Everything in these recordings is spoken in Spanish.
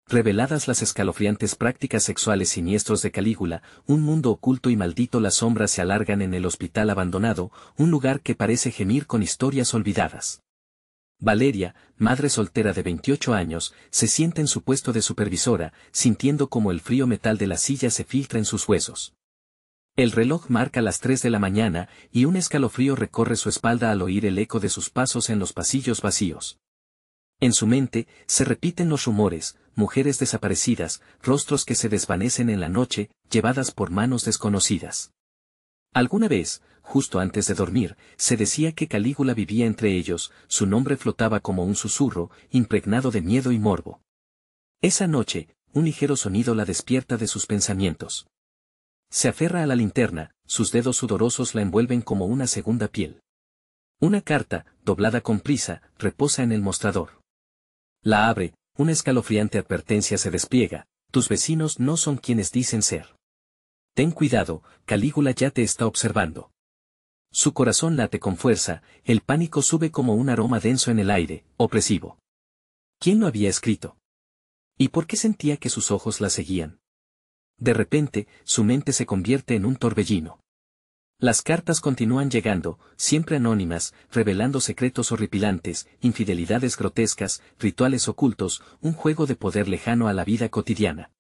Reveladas las escalofriantes prácticas sexuales siniestros de Calígula, un mundo oculto y maldito, las sombras se alargan en el hospital abandonado, un lugar que parece gemir con historias olvidadas. Valeria, madre soltera de 28 años, se sienta en su puesto de supervisora, sintiendo como el frío metal de la silla se filtra en sus huesos. El reloj marca las 3 de la mañana, y un escalofrío recorre su espalda al oír el eco de sus pasos en los pasillos vacíos. En su mente, se repiten los rumores, mujeres desaparecidas, rostros que se desvanecen en la noche, llevadas por manos desconocidas. Alguna vez, justo antes de dormir, se decía que Calígula vivía entre ellos, su nombre flotaba como un susurro, impregnado de miedo y morbo. Esa noche, un ligero sonido la despierta de sus pensamientos. Se aferra a la linterna, sus dedos sudorosos la envuelven como una segunda piel. Una carta, doblada con prisa, reposa en el mostrador. La abre, una escalofriante advertencia se despliega: tus vecinos no son quienes dicen ser. Ten cuidado, Calígula ya te está observando. Su corazón late con fuerza, el pánico sube como un aroma denso en el aire, opresivo. ¿Quién lo había escrito? ¿Y por qué sentía que sus ojos la seguían? De repente, su mente se convierte en un torbellino. Las cartas continúan llegando, siempre anónimas, revelando secretos horripilantes, infidelidades grotescas, rituales ocultos, un juego de poder lejano a la vida cotidiana.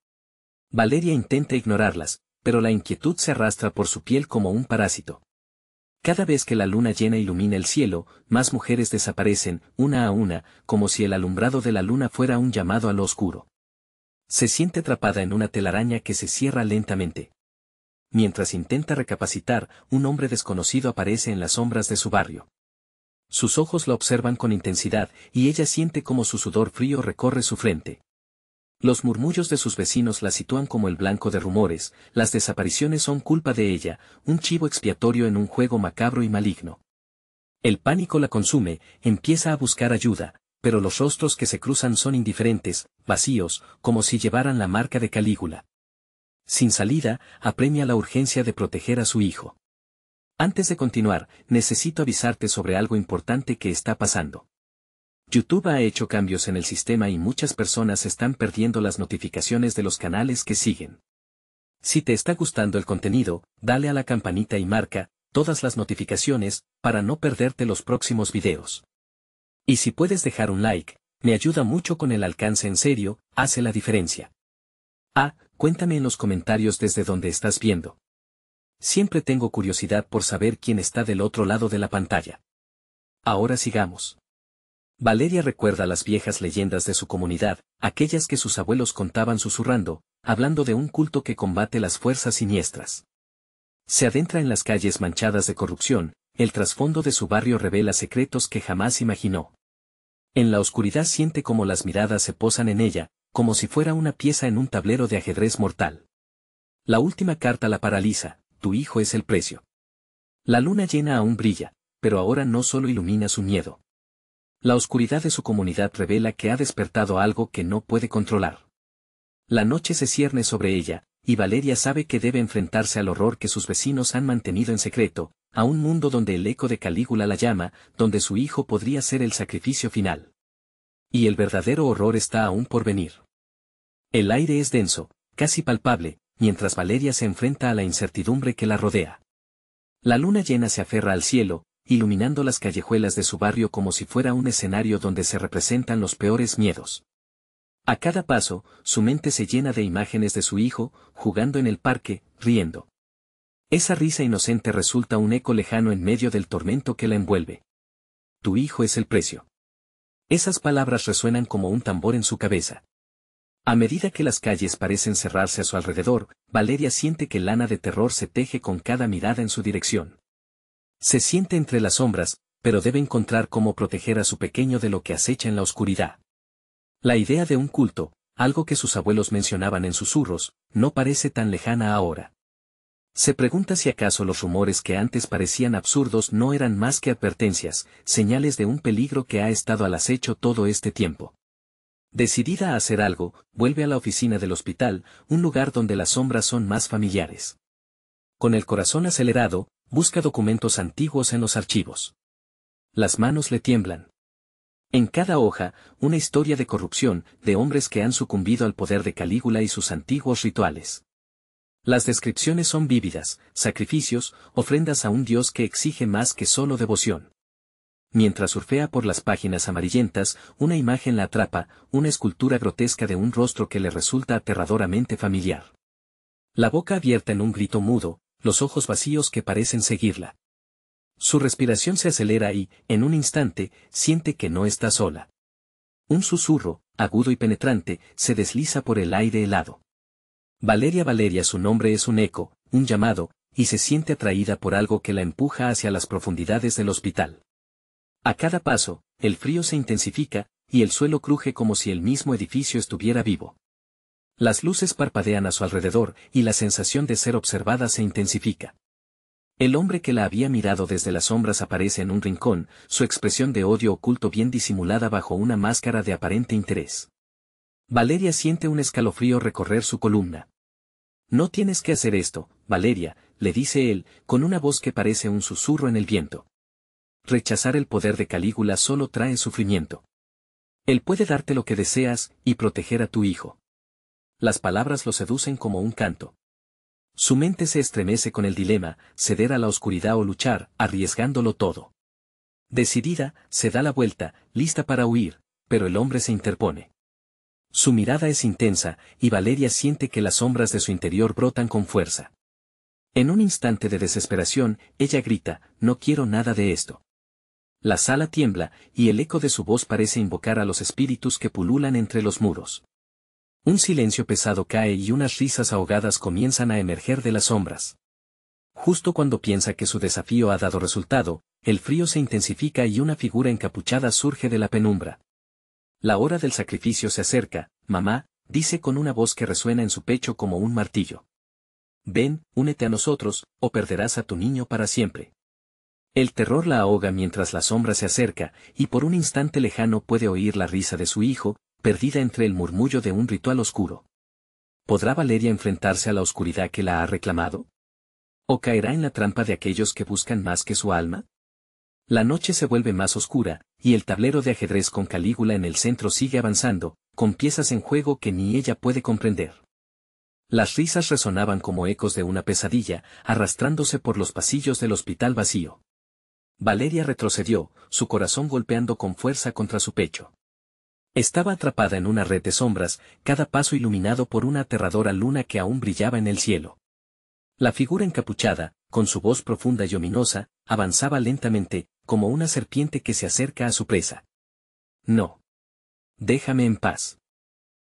Valeria intenta ignorarlas, pero la inquietud se arrastra por su piel como un parásito. Cada vez que la luna llena ilumina el cielo, más mujeres desaparecen, una a una, como si el alumbrado de la luna fuera un llamado a lo oscuro. Se siente atrapada en una telaraña que se cierra lentamente. Mientras intenta recapacitar, un hombre desconocido aparece en las sombras de su barrio. Sus ojos la observan con intensidad, y ella siente como su sudor frío recorre su frente. Los murmullos de sus vecinos la sitúan como el blanco de rumores, las desapariciones son culpa de ella, un chivo expiatorio en un juego macabro y maligno. El pánico la consume, empieza a buscar ayuda, pero los rostros que se cruzan son indiferentes, vacíos, como si llevaran la marca de Calígula. Sin salida, apremia la urgencia de proteger a su hijo. Antes de continuar, necesito avisarte sobre algo importante que está pasando. YouTube ha hecho cambios en el sistema y muchas personas están perdiendo las notificaciones de los canales que siguen. Si te está gustando el contenido, dale a la campanita y marca todas las notificaciones para no perderte los próximos videos. Y si puedes dejar un like, me ayuda mucho con el alcance, en serio, hace la diferencia. Cuéntame en los comentarios desde donde estás viendo. Siempre tengo curiosidad por saber quién está del otro lado de la pantalla. Ahora sigamos. Valeria recuerda las viejas leyendas de su comunidad, aquellas que sus abuelos contaban susurrando, hablando de un culto que combate las fuerzas siniestras. Se adentra en las calles manchadas de corrupción, el trasfondo de su barrio revela secretos que jamás imaginó. En la oscuridad siente como las miradas se posan en ella, como si fuera una pieza en un tablero de ajedrez mortal. La última carta la paraliza: tu hijo es el precio. La luna llena aún brilla, pero ahora no solo ilumina su miedo. La oscuridad de su comunidad revela que ha despertado algo que no puede controlar. La noche se cierne sobre ella, y Valeria sabe que debe enfrentarse al horror que sus vecinos han mantenido en secreto, a un mundo donde el eco de Calígula la llama, donde su hijo podría ser el sacrificio final. Y el verdadero horror está aún por venir. El aire es denso, casi palpable, mientras Valeria se enfrenta a la incertidumbre que la rodea. La luna llena se aferra al cielo, iluminando las callejuelas de su barrio como si fuera un escenario donde se representan los peores miedos. A cada paso, su mente se llena de imágenes de su hijo, jugando en el parque, riendo. Esa risa inocente resulta un eco lejano en medio del tormento que la envuelve. Tu hijo es el precio. Esas palabras resuenan como un tambor en su cabeza. A medida que las calles parecen cerrarse a su alrededor, Valeria siente que lana de terror se teje con cada mirada en su dirección. Se siente entre las sombras, pero debe encontrar cómo proteger a su pequeño de lo que acecha en la oscuridad. La idea de un culto, algo que sus abuelos mencionaban en susurros, no parece tan lejana ahora. Se pregunta si acaso los rumores que antes parecían absurdos no eran más que advertencias, señales de un peligro que ha estado al acecho todo este tiempo. Decidida a hacer algo, vuelve a la oficina del hospital, un lugar donde las sombras son más familiares. Con el corazón acelerado, busca documentos antiguos en los archivos. Las manos le tiemblan. En cada hoja, una historia de corrupción, de hombres que han sucumbido al poder de Calígula y sus antiguos rituales. Las descripciones son vívidas, sacrificios, ofrendas a un dios que exige más que solo devoción. Mientras surfea por las páginas amarillentas, una imagen la atrapa, una escultura grotesca de un rostro que le resulta aterradoramente familiar. La boca abierta en un grito mudo, los ojos vacíos que parecen seguirla. Su respiración se acelera y, en un instante, siente que no está sola. Un susurro, agudo y penetrante, se desliza por el aire helado. Valeria Valeria, su nombre es un eco, un llamado, y se siente atraída por algo que la empuja hacia las profundidades del hospital. A cada paso, el frío se intensifica, y el suelo cruje como si el mismo edificio estuviera vivo. Las luces parpadean a su alrededor, y la sensación de ser observada se intensifica. El hombre que la había mirado desde las sombras aparece en un rincón, su expresión de odio oculto bien disimulada bajo una máscara de aparente interés. Valeria siente un escalofrío recorrer su columna. No tienes que hacer esto, Valeria, le dice él, con una voz que parece un susurro en el viento. Rechazar el poder de Calígula solo trae sufrimiento. Él puede darte lo que deseas, y proteger a tu hijo. Las palabras lo seducen como un canto. Su mente se estremece con el dilema, ceder a la oscuridad o luchar, arriesgándolo todo. Decidida, se da la vuelta, lista para huir, pero el hombre se interpone. Su mirada es intensa, y Valeria siente que las sombras de su interior brotan con fuerza. En un instante de desesperación, ella grita, no quiero nada de esto. La sala tiembla, y el eco de su voz parece invocar a los espíritus que pululan entre los muros. Un silencio pesado cae y unas risas ahogadas comienzan a emerger de las sombras. Justo cuando piensa que su desafío ha dado resultado, el frío se intensifica y una figura encapuchada surge de la penumbra. La hora del sacrificio se acerca, mamá, dice con una voz que resuena en su pecho como un martillo. Ven, únete a nosotros, o perderás a tu niño para siempre. El terror la ahoga mientras la sombra se acerca, y por un instante lejano puede oír la risa de su hijo, perdida entre el murmullo de un ritual oscuro. ¿Podrá Valeria enfrentarse a la oscuridad que la ha reclamado? ¿O caerá en la trampa de aquellos que buscan más que su alma? La noche se vuelve más oscura, y el tablero de ajedrez con Calígula en el centro sigue avanzando, con piezas en juego que ni ella puede comprender. Las risas resonaban como ecos de una pesadilla, arrastrándose por los pasillos del hospital vacío. Valeria retrocedió, su corazón golpeando con fuerza contra su pecho. Estaba atrapada en una red de sombras, cada paso iluminado por una aterradora luna que aún brillaba en el cielo. La figura encapuchada, con su voz profunda y ominosa, avanzaba lentamente, como una serpiente que se acerca a su presa. No. Déjame en paz.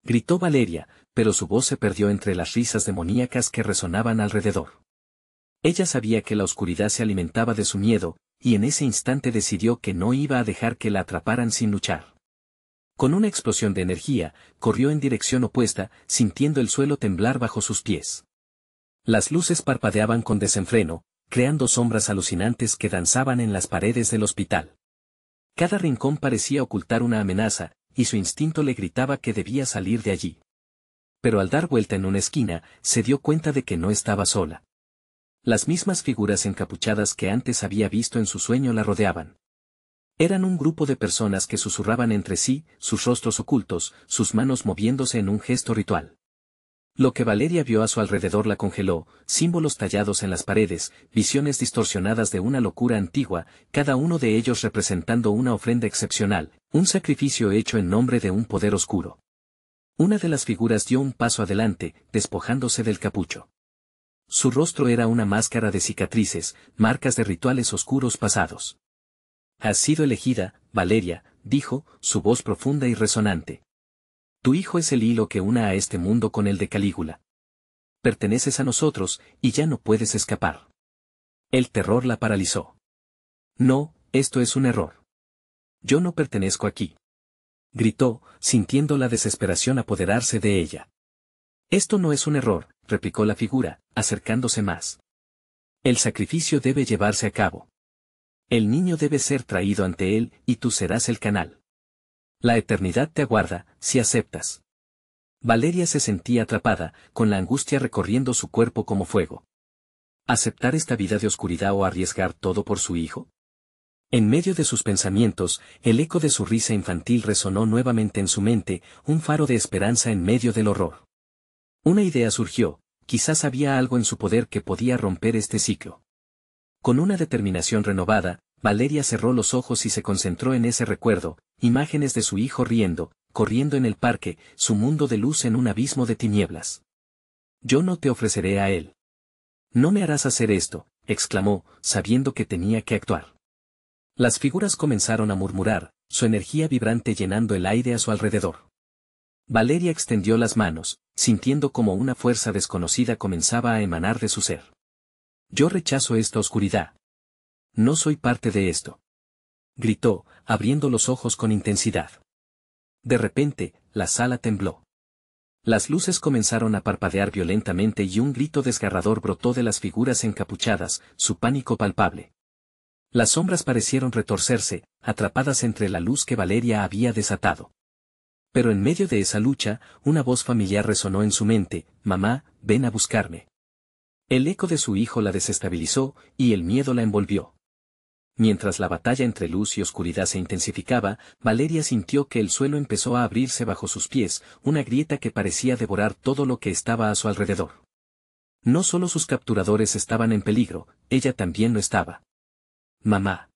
Gritó Valeria, pero su voz se perdió entre las risas demoníacas que resonaban alrededor. Ella sabía que la oscuridad se alimentaba de su miedo, y en ese instante decidió que no iba a dejar que la atraparan sin luchar. Con una explosión de energía, corrió en dirección opuesta, sintiendo el suelo temblar bajo sus pies. Las luces parpadeaban con desenfreno, creando sombras alucinantes que danzaban en las paredes del hospital. Cada rincón parecía ocultar una amenaza, y su instinto le gritaba que debía salir de allí. Pero al dar vuelta en una esquina, se dio cuenta de que no estaba sola. Las mismas figuras encapuchadas que antes había visto en su sueño la rodeaban. Eran un grupo de personas que susurraban entre sí, sus rostros ocultos, sus manos moviéndose en un gesto ritual. Lo que Valeria vio a su alrededor la congeló, símbolos tallados en las paredes, visiones distorsionadas de una locura antigua, cada uno de ellos representando una ofrenda excepcional, un sacrificio hecho en nombre de un poder oscuro. Una de las figuras dio un paso adelante, despojándose del capucho. Su rostro era una máscara de cicatrices, marcas de rituales oscuros pasados. Has sido elegida, Valeria, dijo, su voz profunda y resonante. Tu hijo es el hilo que una a este mundo con el de Calígula. Perteneces a nosotros, y ya no puedes escapar. El terror la paralizó. No, esto es un error. Yo no pertenezco aquí. Gritó, sintiendo la desesperación apoderarse de ella. Esto no es un error, replicó la figura, acercándose más. El sacrificio debe llevarse a cabo. El niño debe ser traído ante él, y tú serás el canal. La eternidad te aguarda, si aceptas. Valeria se sentía atrapada, con la angustia recorriendo su cuerpo como fuego. ¿Aceptar esta vida de oscuridad o arriesgar todo por su hijo? En medio de sus pensamientos, el eco de su risa infantil resonó nuevamente en su mente, un faro de esperanza en medio del horror. Una idea surgió, quizás había algo en su poder que podía romper este ciclo. Con una determinación renovada, Valeria cerró los ojos y se concentró en ese recuerdo, imágenes de su hijo riendo, corriendo en el parque, su mundo de luz en un abismo de tinieblas. Yo no te ofreceré a él. No me harás hacer esto, exclamó, sabiendo que tenía que actuar. Las figuras comenzaron a murmurar, su energía vibrante llenando el aire a su alrededor. Valeria extendió las manos, sintiendo como una fuerza desconocida comenzaba a emanar de su ser. Yo rechazo esta oscuridad. No soy parte de esto. Gritó, abriendo los ojos con intensidad. De repente, la sala tembló. Las luces comenzaron a parpadear violentamente y un grito desgarrador brotó de las figuras encapuchadas, su pánico palpable. Las sombras parecieron retorcerse, atrapadas entre la luz que Valeria había desatado. Pero en medio de esa lucha, una voz familiar resonó en su mente: «Mamá, ven a buscarme». El eco de su hijo la desestabilizó, y el miedo la envolvió. Mientras la batalla entre luz y oscuridad se intensificaba, Valeria sintió que el suelo empezó a abrirse bajo sus pies, una grieta que parecía devorar todo lo que estaba a su alrededor. No solo sus capturadores estaban en peligro, ella también lo estaba. «Mamá».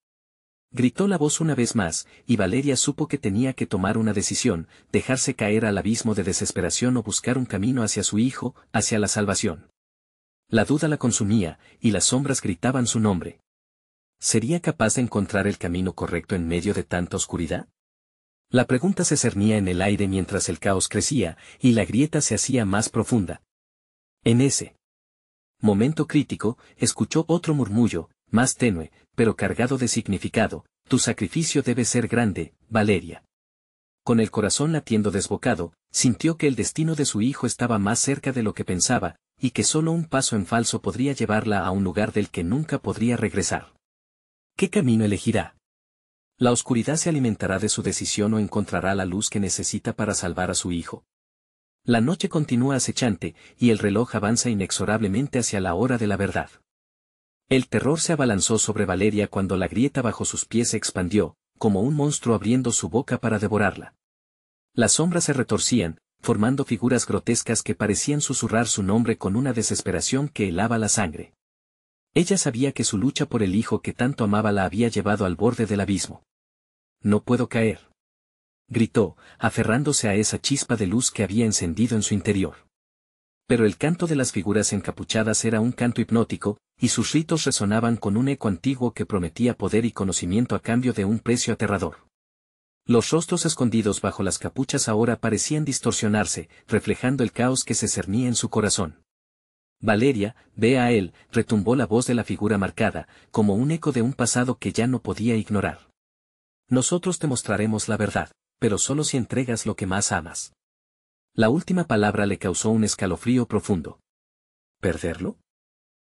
Gritó la voz una vez más, y Valeria supo que tenía que tomar una decisión, dejarse caer al abismo de desesperación o buscar un camino hacia su hijo, hacia la salvación. La duda la consumía, y las sombras gritaban su nombre. ¿Sería capaz de encontrar el camino correcto en medio de tanta oscuridad? La pregunta se cernía en el aire mientras el caos crecía, y la grieta se hacía más profunda. En ese momento crítico, escuchó otro murmullo, más tenue, pero cargado de significado: «Tu sacrificio debe ser grande, Valeria». Con el corazón latiendo desbocado, sintió que el destino de su hijo estaba más cerca de lo que pensaba, y que solo un paso en falso podría llevarla a un lugar del que nunca podría regresar. ¿Qué camino elegirá? ¿La oscuridad se alimentará de su decisión o encontrará la luz que necesita para salvar a su hijo? La noche continúa acechante, y el reloj avanza inexorablemente hacia la hora de la verdad. El terror se abalanzó sobre Valeria cuando la grieta bajo sus pies se expandió, como un monstruo abriendo su boca para devorarla. Las sombras se retorcían, formando figuras grotescas que parecían susurrar su nombre con una desesperación que helaba la sangre. Ella sabía que su lucha por el hijo que tanto amaba la había llevado al borde del abismo. «No puedo caer», gritó, aferrándose a esa chispa de luz que había encendido en su interior. Pero el canto de las figuras encapuchadas era un canto hipnótico, y sus ritos resonaban con un eco antiguo que prometía poder y conocimiento a cambio de un precio aterrador. Los rostros escondidos bajo las capuchas ahora parecían distorsionarse, reflejando el caos que se cernía en su corazón. «Valeria, ve a él», retumbó la voz de la figura marcada, como un eco de un pasado que ya no podía ignorar. «Nosotros te mostraremos la verdad, pero solo si entregas lo que más amas». La última palabra le causó un escalofrío profundo. ¿Perderlo?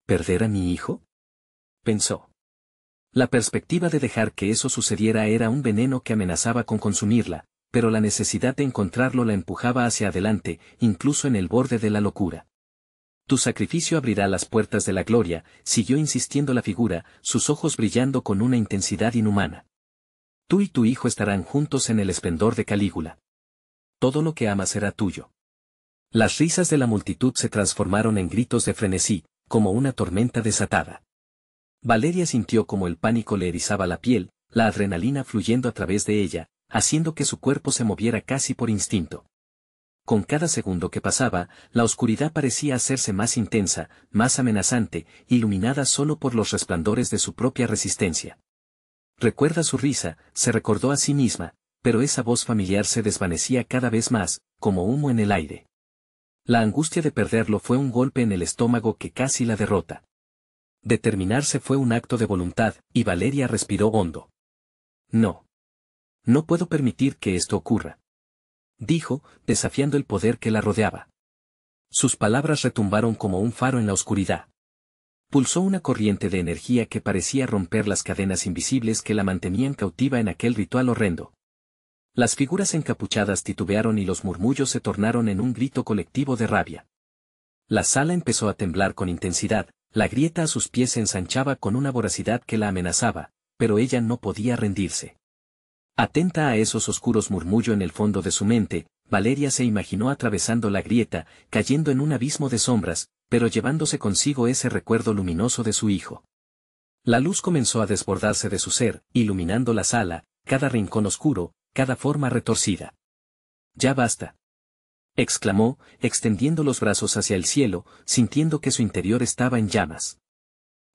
¿Perder a mi hijo?, pensó. La perspectiva de dejar que eso sucediera era un veneno que amenazaba con consumirla, pero la necesidad de encontrarlo la empujaba hacia adelante, incluso en el borde de la locura. «Tu sacrificio abrirá las puertas de la gloria», siguió insistiendo la figura, sus ojos brillando con una intensidad inhumana. «Tú y tu hijo estarán juntos en el esplendor de Calígula. Todo lo que amas será tuyo». Las risas de la multitud se transformaron en gritos de frenesí, como una tormenta desatada. Valeria sintió como el pánico le erizaba la piel, la adrenalina fluyendo a través de ella, haciendo que su cuerpo se moviera casi por instinto. Con cada segundo que pasaba, la oscuridad parecía hacerse más intensa, más amenazante, iluminada solo por los resplandores de su propia resistencia. Recuerda su risa, se recordó a sí misma, pero esa voz familiar se desvanecía cada vez más, como humo en el aire. La angustia de perderlo fue un golpe en el estómago que casi la derrota. Determinarse fue un acto de voluntad, y Valeria respiró hondo. «No. No puedo permitir que esto ocurra», dijo, desafiando el poder que la rodeaba. Sus palabras retumbaron como un faro en la oscuridad. Pulsó una corriente de energía que parecía romper las cadenas invisibles que la mantenían cautiva en aquel ritual horrendo. Las figuras encapuchadas titubearon y los murmullos se tornaron en un grito colectivo de rabia. La sala empezó a temblar con intensidad, la grieta a sus pies se ensanchaba con una voracidad que la amenazaba, pero ella no podía rendirse. Atenta a esos oscuros murmullos en el fondo de su mente, Valeria se imaginó atravesando la grieta, cayendo en un abismo de sombras, pero llevándose consigo ese recuerdo luminoso de su hijo. La luz comenzó a desbordarse de su ser, iluminando la sala, cada rincón oscuro, cada forma retorcida. «Ya basta», exclamó, extendiendo los brazos hacia el cielo, sintiendo que su interior estaba en llamas.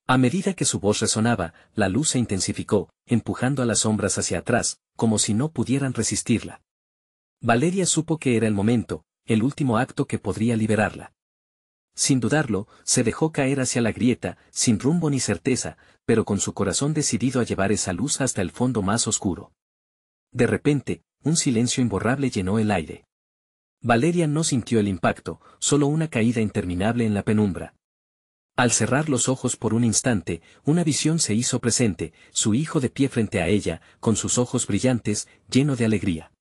A medida que su voz resonaba, la luz se intensificó, empujando a las sombras hacia atrás, como si no pudieran resistirla. Valeria supo que era el momento, el último acto que podría liberarla. Sin dudarlo, se dejó caer hacia la grieta, sin rumbo ni certeza, pero con su corazón decidido a llevar esa luz hasta el fondo más oscuro. De repente, un silencio imborrable llenó el aire. Valeria no sintió el impacto, solo una caída interminable en la penumbra. Al cerrar los ojos por un instante, una visión se hizo presente, su hijo de pie frente a ella, con sus ojos brillantes, lleno de alegría.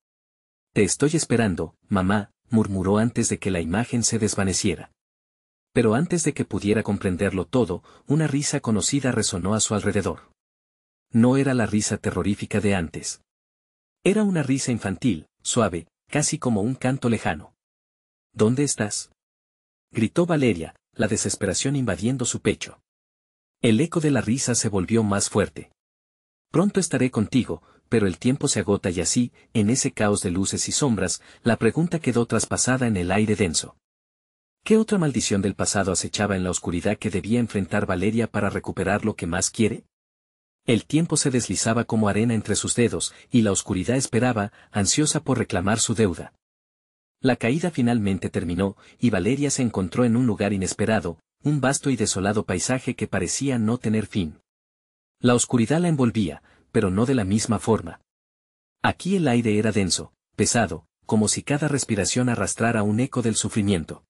«Te estoy esperando, mamá», murmuró antes de que la imagen se desvaneciera. Pero antes de que pudiera comprenderlo todo, una risa conocida resonó a su alrededor. No era la risa terrorífica de antes. Era una risa infantil, suave, casi como un canto lejano. «¿Dónde estás?», gritó Valeria, la desesperación invadiendo su pecho. El eco de la risa se volvió más fuerte. «Pronto estaré contigo», pero el tiempo se agota y así, en ese caos de luces y sombras, la pregunta quedó traspasada en el aire denso. ¿Qué otra maldición del pasado acechaba en la oscuridad que debía enfrentar Valeria para recuperar lo que más quiere? El tiempo se deslizaba como arena entre sus dedos, y la oscuridad esperaba, ansiosa por reclamar su deuda. La caída finalmente terminó, y Valeria se encontró en un lugar inesperado, un vasto y desolado paisaje que parecía no tener fin. La oscuridad la envolvía, pero no de la misma forma. Aquí el aire era denso, pesado, como si cada respiración arrastrara un eco del sufrimiento.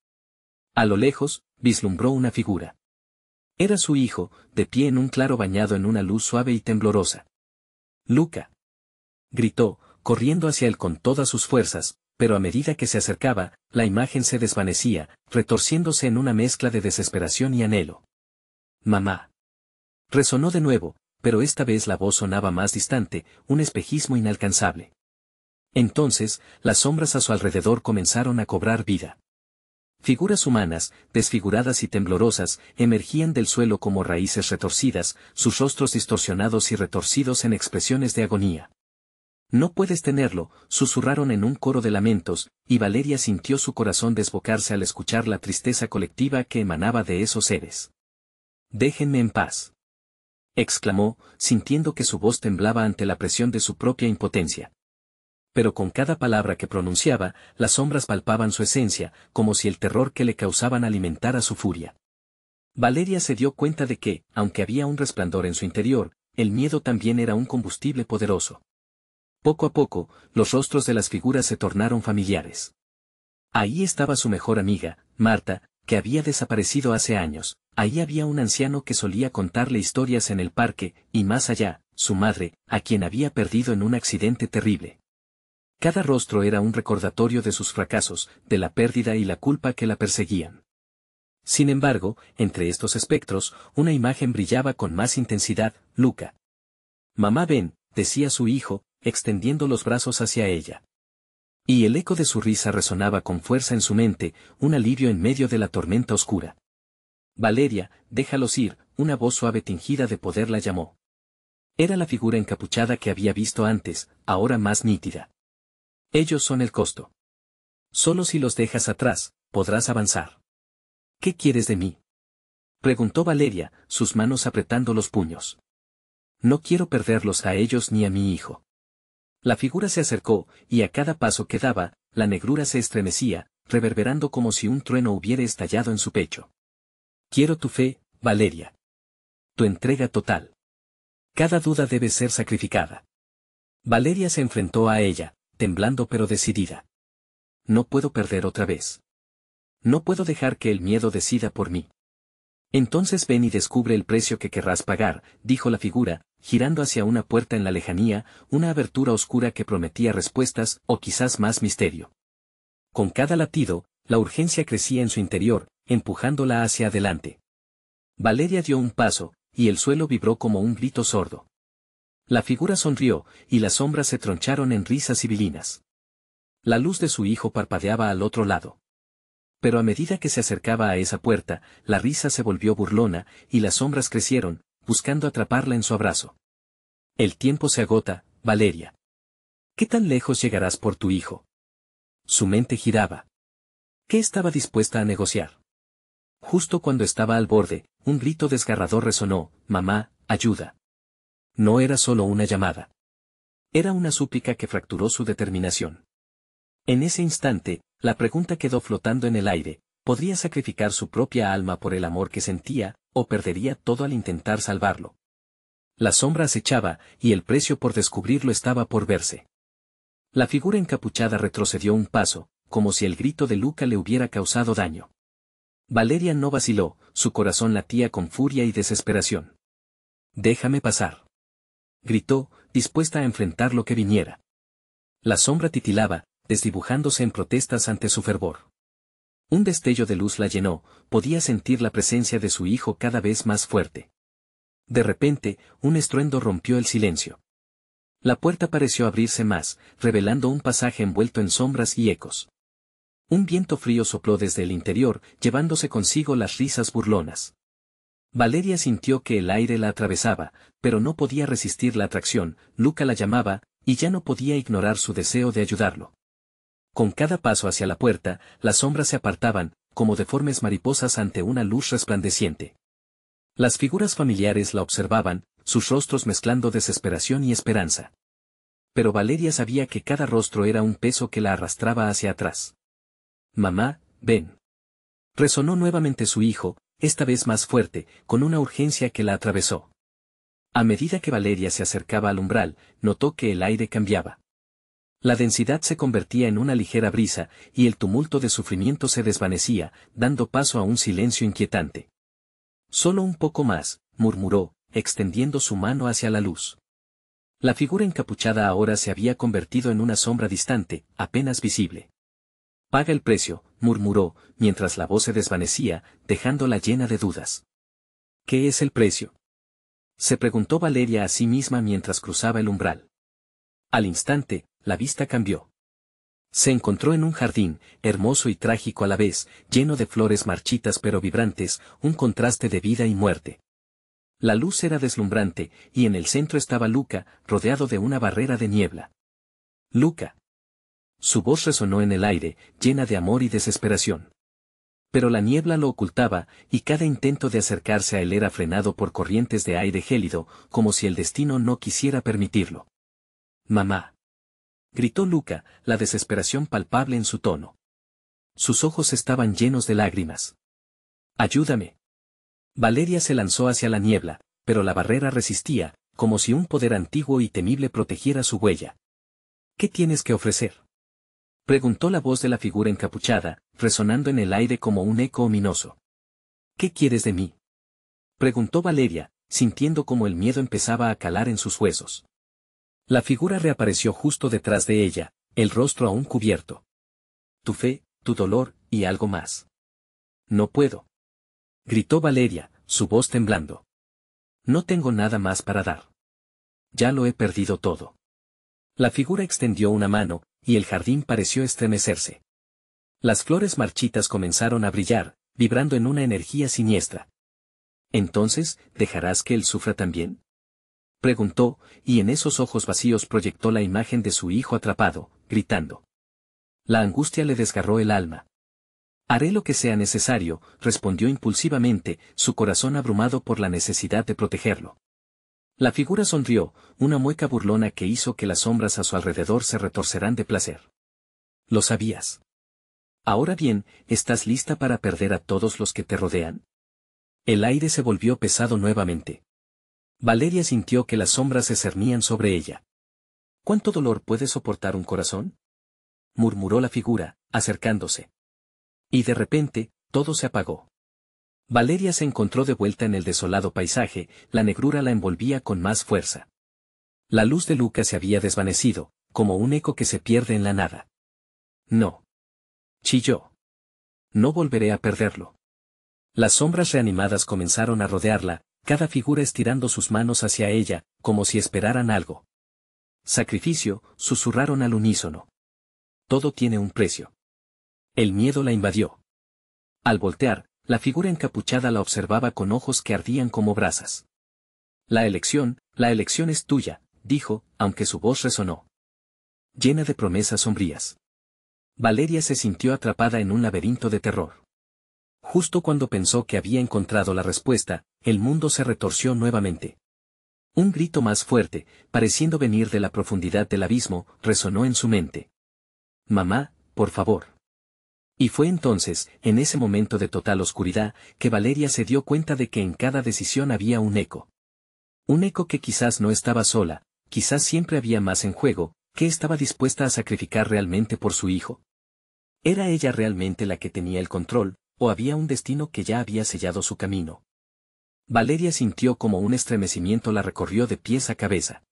A lo lejos, vislumbró una figura. Era su hijo, de pie en un claro bañado en una luz suave y temblorosa. «Luca», gritó, corriendo hacia él con todas sus fuerzas, pero a medida que se acercaba, la imagen se desvanecía, retorciéndose en una mezcla de desesperación y anhelo. «Mamá». Resonó de nuevo, pero esta vez la voz sonaba más distante, un espejismo inalcanzable. Entonces, las sombras a su alrededor comenzaron a cobrar vida. Figuras humanas, desfiguradas y temblorosas, emergían del suelo como raíces retorcidas, sus rostros distorsionados y retorcidos en expresiones de agonía. «No puedes tenerlo», susurraron en un coro de lamentos, y Valeria sintió su corazón desbocarse al escuchar la tristeza colectiva que emanaba de esos seres. «Déjenme en paz», exclamó, sintiendo que su voz temblaba ante la presión de su propia impotencia. Pero con cada palabra que pronunciaba, las sombras palpaban su esencia, como si el terror que le causaban alimentara su furia. Valeria se dio cuenta de que, aunque había un resplandor en su interior, el miedo también era un combustible poderoso. Poco a poco, los rostros de las figuras se tornaron familiares. Ahí estaba su mejor amiga, Marta, que había desaparecido hace años. Ahí había un anciano que solía contarle historias en el parque, y más allá, su madre, a quien había perdido en un accidente terrible. Cada rostro era un recordatorio de sus fracasos, de la pérdida y la culpa que la perseguían. Sin embargo, entre estos espectros, una imagen brillaba con más intensidad: «Luca». «Mamá, ven», decía su hijo, extendiendo los brazos hacia ella. Y el eco de su risa resonaba con fuerza en su mente, un alivio en medio de la tormenta oscura. «Valeria, déjalos ir», una voz suave tingida de poder la llamó. Era la figura encapuchada que había visto antes, ahora más nítida. «Ellos son el costo. Solo si los dejas atrás, podrás avanzar». «¿Qué quieres de mí?», preguntó Valeria, sus manos apretando los puños. «No quiero perderlos a ellos ni a mi hijo». La figura se acercó, y a cada paso que daba, la negrura se estremecía, reverberando como si un trueno hubiera estallado en su pecho. «Quiero tu fe, Valeria. Tu entrega total. Cada duda debe ser sacrificada». Valeria se enfrentó a ella, temblando pero decidida. «No puedo perder otra vez. No puedo dejar que el miedo decida por mí». «Entonces ven y descubre el precio que querrás pagar», dijo la figura, girando hacia una puerta en la lejanía, una abertura oscura que prometía respuestas o quizás más misterio. Con cada latido, la urgencia crecía en su interior, empujándola hacia adelante. Valeria dio un paso, y el suelo vibró como un grito sordo. La figura sonrió, y las sombras se troncharon en risas sibilinas. La luz de su hijo parpadeaba al otro lado. Pero a medida que se acercaba a esa puerta, la risa se volvió burlona, y las sombras crecieron, buscando atraparla en su abrazo. El tiempo se agota, Valeria. ¿Qué tan lejos llegarás por tu hijo? Su mente giraba. ¿Qué estaba dispuesta a negociar? Justo cuando estaba al borde, un grito desgarrador resonó: «Mamá, ayuda». No era solo una llamada. Era una súplica que fracturó su determinación. En ese instante, la pregunta quedó flotando en el aire: ¿podría sacrificar su propia alma por el amor que sentía, o perdería todo al intentar salvarlo? La sombra acechaba, y el precio por descubrirlo estaba por verse. La figura encapuchada retrocedió un paso, como si el grito de Luca le hubiera causado daño. Valeria no vaciló, su corazón latía con furia y desesperación. «Déjame pasar», gritó, dispuesta a enfrentar lo que viniera. La sombra titilaba, desdibujándose en protestas ante su fervor. Un destello de luz la llenó, podía sentir la presencia de su hijo cada vez más fuerte. De repente, un estruendo rompió el silencio. La puerta pareció abrirse más, revelando un pasaje envuelto en sombras y ecos. Un viento frío sopló desde el interior, llevándose consigo las risas burlonas. Valeria sintió que el aire la atravesaba, pero no podía resistir la atracción. Luca la llamaba, y ya no podía ignorar su deseo de ayudarlo. Con cada paso hacia la puerta, las sombras se apartaban, como deformes mariposas ante una luz resplandeciente. Las figuras familiares la observaban, sus rostros mezclando desesperación y esperanza. Pero Valeria sabía que cada rostro era un peso que la arrastraba hacia atrás. «Mamá, ven». Resonó nuevamente su hijo, esta vez más fuerte, con una urgencia que la atravesó. A medida que Valeria se acercaba al umbral, notó que el aire cambiaba. La densidad se convertía en una ligera brisa, y el tumulto de sufrimiento se desvanecía, dando paso a un silencio inquietante. «Solo un poco más», murmuró, extendiendo su mano hacia la luz. La figura encapuchada ahora se había convertido en una sombra distante, apenas visible. «Paga el precio», murmuró, mientras la voz se desvanecía, dejándola llena de dudas. «¿Qué es el precio?», se preguntó Valeria a sí misma mientras cruzaba el umbral. Al instante, la vista cambió. Se encontró en un jardín, hermoso y trágico a la vez, lleno de flores marchitas pero vibrantes, un contraste de vida y muerte. La luz era deslumbrante, y en el centro estaba Luca, rodeado de una barrera de niebla. «Luca». Su voz resonó en el aire, llena de amor y desesperación. Pero la niebla lo ocultaba, y cada intento de acercarse a él era frenado por corrientes de aire gélido, como si el destino no quisiera permitirlo. «Mamá», gritó Luca, la desesperación palpable en su tono. Sus ojos estaban llenos de lágrimas. «Ayúdame». Valeria se lanzó hacia la niebla, pero la barrera resistía, como si un poder antiguo y temible protegiera su huella. «¿Qué tienes que ofrecer?», preguntó la voz de la figura encapuchada, resonando en el aire como un eco ominoso. «¿Qué quieres de mí?», preguntó Valeria, sintiendo como el miedo empezaba a calar en sus huesos. La figura reapareció justo detrás de ella, el rostro aún cubierto. «Tu fe, tu dolor, y algo más». «No puedo», gritó Valeria, su voz temblando. «No tengo nada más para dar. Ya lo he perdido todo». La figura extendió una mano, y el jardín pareció estremecerse. Las flores marchitas comenzaron a brillar, vibrando en una energía siniestra. «¿Entonces, dejarás que él sufra también?», preguntó, y en esos ojos vacíos proyectó la imagen de su hijo atrapado, gritando. La angustia le desgarró el alma. «Haré lo que sea necesario», respondió impulsivamente, su corazón abrumado por la necesidad de protegerlo. La figura sonrió, una mueca burlona que hizo que las sombras a su alrededor se retorcerán de placer. «Lo sabías. Ahora bien, ¿estás lista para perder a todos los que te rodean?». El aire se volvió pesado nuevamente. Valeria sintió que las sombras se cernían sobre ella. «¿Cuánto dolor puede soportar un corazón?», murmuró la figura, acercándose. Y de repente, todo se apagó. Valeria se encontró de vuelta en el desolado paisaje, la negrura la envolvía con más fuerza. La luz de Luca se había desvanecido, como un eco que se pierde en la nada. «No», chilló. «No volveré a perderlo». Las sombras reanimadas comenzaron a rodearla, cada figura estirando sus manos hacia ella, como si esperaran algo. Sacrificio, susurraron al unísono. Todo tiene un precio. El miedo la invadió. Al voltear, la figura encapuchada la observaba con ojos que ardían como brasas. La elección es tuya, dijo, aunque su voz resonó, llena de promesas sombrías. Valeria se sintió atrapada en un laberinto de terror. Justo cuando pensó que había encontrado la respuesta, el mundo se retorció nuevamente. Un grito más fuerte, pareciendo venir de la profundidad del abismo, resonó en su mente. Mamá, por favor. Y fue entonces, en ese momento de total oscuridad, que Valeria se dio cuenta de que en cada decisión había un eco. Un eco que quizás no estaba sola, quizás siempre había más en juego, que estaba dispuesta a sacrificar realmente por su hijo. ¿Era ella realmente la que tenía el control, o había un destino que ya había sellado su camino? Valeria sintió como un estremecimiento la recorrió de pies a cabeza.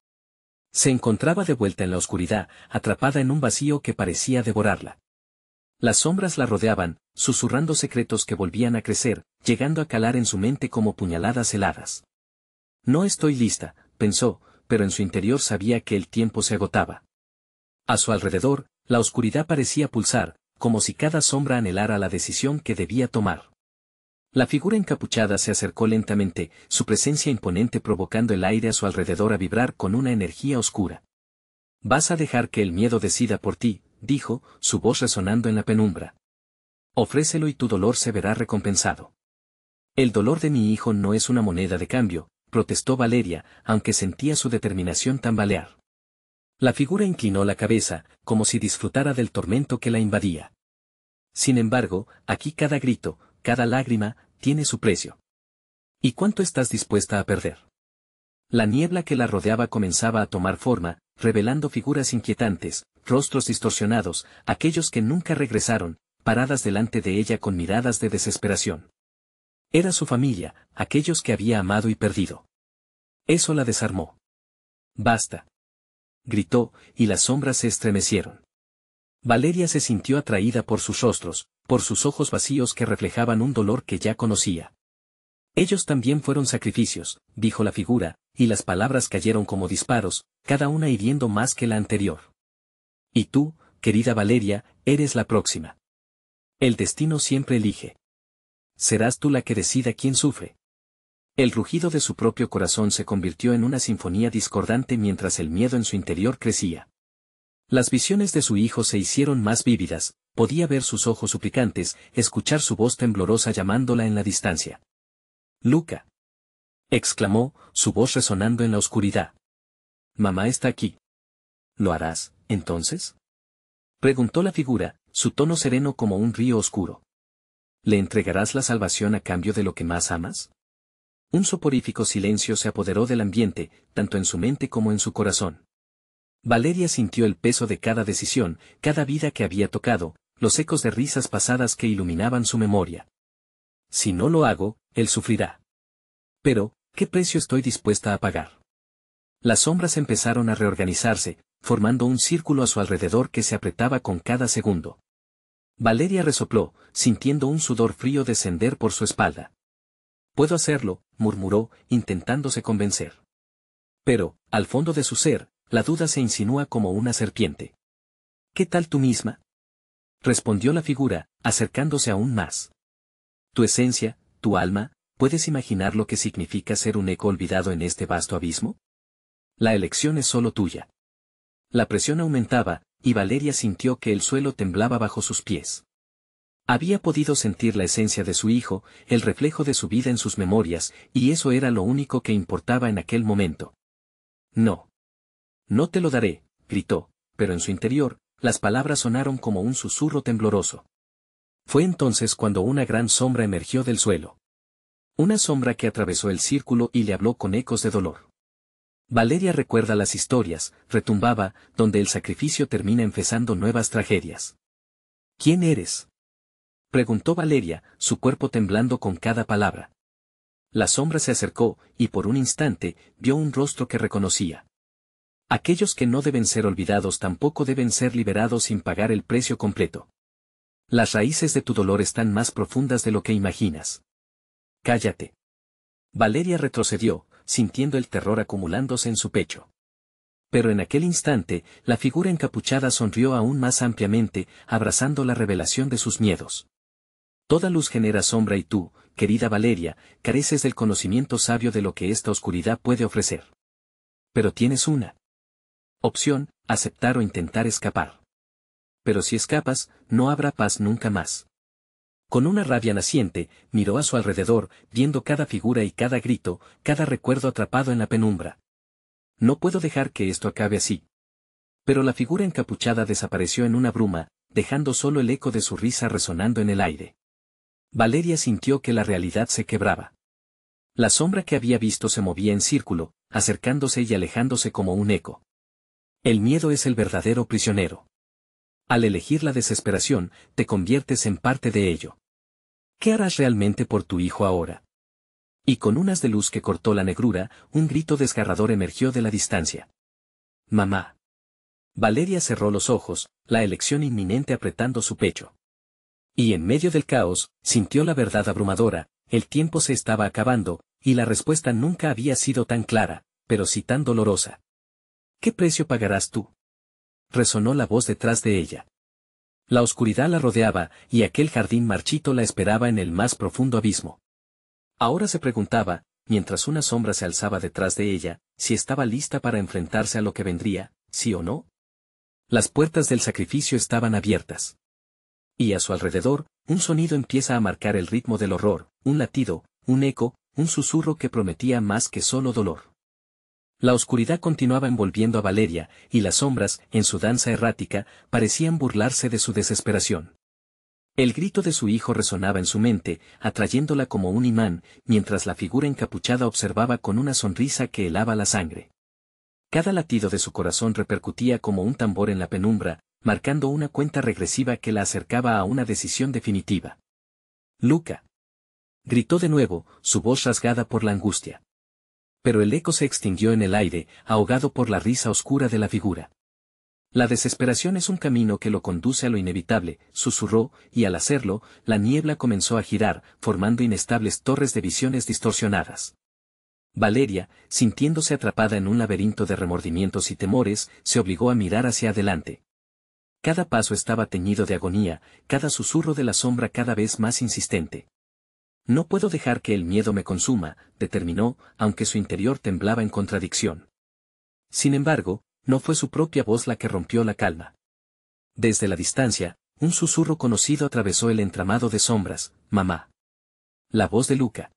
Se encontraba de vuelta en la oscuridad, atrapada en un vacío que parecía devorarla. Las sombras la rodeaban, susurrando secretos que volvían a crecer, llegando a calar en su mente como puñaladas heladas. No estoy lista, pensó, pero en su interior sabía que el tiempo se agotaba. A su alrededor, la oscuridad parecía pulsar, como si cada sombra anhelara la decisión que debía tomar. La figura encapuchada se acercó lentamente, su presencia imponente provocando el aire a su alrededor a vibrar con una energía oscura. «Vas a dejar que el miedo decida por ti», dijo, su voz resonando en la penumbra. «Ofrécelo y tu dolor se verá recompensado». «El dolor de mi hijo no es una moneda de cambio», protestó Valeria, aunque sentía su determinación tambalear. La figura inclinó la cabeza, como si disfrutara del tormento que la invadía. «Sin embargo, aquí cada grito, cada lágrima, tiene su precio. ¿Y cuánto estás dispuesta a perder?». La niebla que la rodeaba comenzaba a tomar forma, revelando figuras inquietantes, rostros distorsionados, aquellos que nunca regresaron, paradas delante de ella con miradas de desesperación. Era su familia, aquellos que había amado y perdido. Eso la desarmó. «Basta», gritó, y las sombras se estremecieron. Valeria se sintió atraída por sus rostros, por sus ojos vacíos que reflejaban un dolor que ya conocía. «Ellos también fueron sacrificios», dijo la figura, y las palabras cayeron como disparos, cada una hiriendo más que la anterior. «Y tú, querida Valeria, eres la próxima. El destino siempre elige. Serás tú la que decida quién sufre». El rugido de su propio corazón se convirtió en una sinfonía discordante mientras el miedo en su interior crecía. Las visiones de su hijo se hicieron más vívidas, podía ver sus ojos suplicantes, escuchar su voz temblorosa llamándola en la distancia. «Luca», exclamó, su voz resonando en la oscuridad. «Mamá está aquí». «¿Lo harás, entonces?», preguntó la figura, su tono sereno como un río oscuro. «¿Le entregarás la salvación a cambio de lo que más amas?». Un soporífico silencio se apoderó del ambiente, tanto en su mente como en su corazón. Valeria sintió el peso de cada decisión, cada vida que había tocado, los ecos de risas pasadas que iluminaban su memoria. «Si no lo hago, él sufrirá. Pero, ¿qué precio estoy dispuesta a pagar?». Las sombras empezaron a reorganizarse, formando un círculo a su alrededor que se apretaba con cada segundo. Valeria resopló, sintiendo un sudor frío descender por su espalda. «Puedo hacerlo», murmuró, intentándose convencer. Pero, al fondo de su ser, la duda se insinúa como una serpiente. «¿Qué tal tú misma?», respondió la figura, acercándose aún más. «Tu esencia, tu alma, ¿puedes imaginar lo que significa ser un eco olvidado en este vasto abismo? La elección es solo tuya». La presión aumentaba, y Valeria sintió que el suelo temblaba bajo sus pies. Había podido sentir la esencia de su hijo, el reflejo de su vida en sus memorias, y eso era lo único que importaba en aquel momento. «No. No te lo daré», gritó, pero en su interior, las palabras sonaron como un susurro tembloroso. Fue entonces cuando una gran sombra emergió del suelo. Una sombra que atravesó el círculo y le habló con ecos de dolor. Valeria recuerda las historias, retumbaba, donde el sacrificio termina empezando nuevas tragedias. «¿Quién eres?», preguntó Valeria, su cuerpo temblando con cada palabra. La sombra se acercó, y por un instante, vio un rostro que reconocía. Aquellos que no deben ser olvidados tampoco deben ser liberados sin pagar el precio completo. Las raíces de tu dolor están más profundas de lo que imaginas. Cállate. Valeria retrocedió, sintiendo el terror acumulándose en su pecho. Pero en aquel instante, la figura encapuchada sonrió aún más ampliamente, abrazando la revelación de sus miedos. Toda luz genera sombra y tú, querida Valeria, careces del conocimiento sabio de lo que esta oscuridad puede ofrecer. Pero tienes una opción, aceptar o intentar escapar. Pero si escapas, no habrá paz nunca más. Con una rabia naciente, miró a su alrededor, viendo cada figura y cada grito, cada recuerdo atrapado en la penumbra. No puedo dejar que esto acabe así. Pero la figura encapuchada desapareció en una bruma, dejando solo el eco de su risa resonando en el aire. Valeria sintió que la realidad se quebraba. La sombra que había visto se movía en círculo, acercándose y alejándose como un eco. El miedo es el verdadero prisionero. Al elegir la desesperación, te conviertes en parte de ello. ¿Qué harás realmente por tu hijo ahora? Y con un haz de luz que cortó la negrura, un grito desgarrador emergió de la distancia. Mamá. Valeria cerró los ojos, la elección inminente apretando su pecho. Y en medio del caos, sintió la verdad abrumadora, el tiempo se estaba acabando, y la respuesta nunca había sido tan clara, pero sí tan dolorosa. ¿Qué precio pagarás tú? Resonó la voz detrás de ella. La oscuridad la rodeaba, y aquel jardín marchito la esperaba en el más profundo abismo. Ahora se preguntaba, mientras una sombra se alzaba detrás de ella, si estaba lista para enfrentarse a lo que vendría, sí o no. Las puertas del sacrificio estaban abiertas. Y a su alrededor, un sonido empieza a marcar el ritmo del horror, un latido, un eco, un susurro que prometía más que solo dolor. La oscuridad continuaba envolviendo a Valeria, y las sombras, en su danza errática, parecían burlarse de su desesperación. El grito de su hijo resonaba en su mente, atrayéndola como un imán, mientras la figura encapuchada observaba con una sonrisa que helaba la sangre. Cada latido de su corazón repercutía como un tambor en la penumbra, marcando una cuenta regresiva que la acercaba a una decisión definitiva. Luca. Gritó de nuevo, su voz rasgada por la angustia. Pero el eco se extinguió en el aire, ahogado por la risa oscura de la figura. La desesperación es un camino que lo conduce a lo inevitable, susurró, y al hacerlo, la niebla comenzó a girar, formando inestables torres de visiones distorsionadas. Valeria, sintiéndose atrapada en un laberinto de remordimientos y temores, se obligó a mirar hacia adelante. Cada paso estaba teñido de agonía, cada susurro de la sombra cada vez más insistente. No puedo dejar que el miedo me consuma, determinó, aunque su interior temblaba en contradicción. Sin embargo, no fue su propia voz la que rompió la calma. Desde la distancia, un susurro conocido atravesó el entramado de sombras, mamá. La voz de Luca.